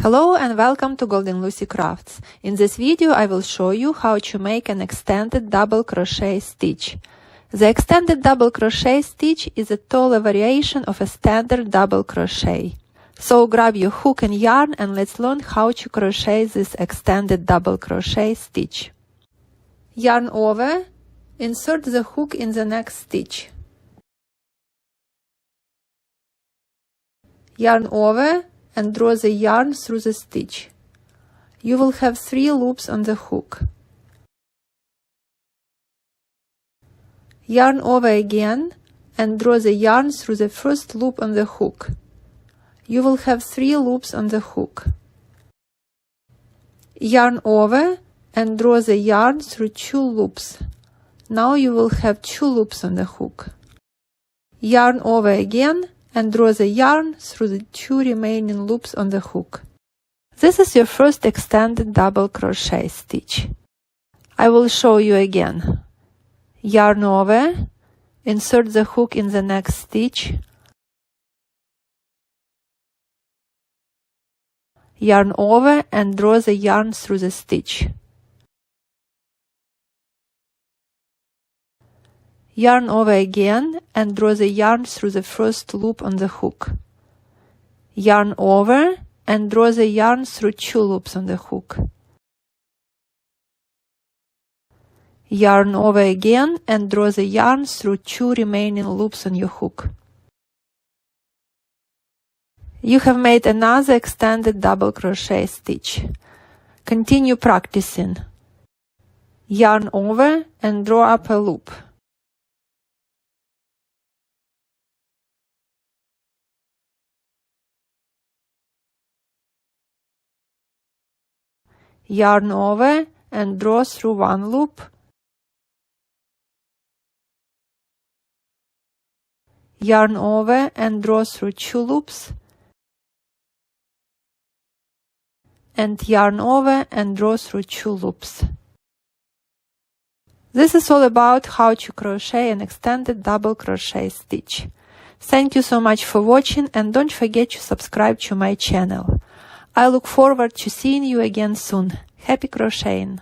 Hello and welcome to Golden Lucy Crafts. In this video I will show you how to make an extended double crochet stitch. The extended double crochet stitch is a taller variation of a standard double crochet. So grab your hook and yarn and let's learn how to crochet this extended double crochet stitch. Yarn over, insert the hook in the next stitch. Yarn over and draw the yarn through the stitch. You will have 3 loops on the hook. Yarn over again and draw the yarn through the first loop on the hook. You will have 3 loops on the hook. Yarn over and draw the yarn through 2 loops. Now you will have 2 loops on the hook. Yarn over again and draw the yarn through the 2 remaining loops on the hook. This is your first extended double crochet stitch. I will show you again. Yarn over, insert the hook in the next stitch, yarn over and draw the yarn through the stitch. Yarn over again and draw the yarn through the first loop on the hook. Yarn over and draw the yarn through 2 loops on the hook. Yarn over again and draw the yarn through 2 remaining loops on your hook. You have made another extended double crochet stitch. Continue practicing. Yarn over and draw up a loop. Yarn over and draw through 1 loop. Yarn over and draw through 2 loops. And yarn over and draw through 2 loops. This is all about how to crochet an extended double crochet stitch. Thank you so much for watching and don't forget to subscribe to my channel. I look forward to seeing you again soon. Happy crocheting!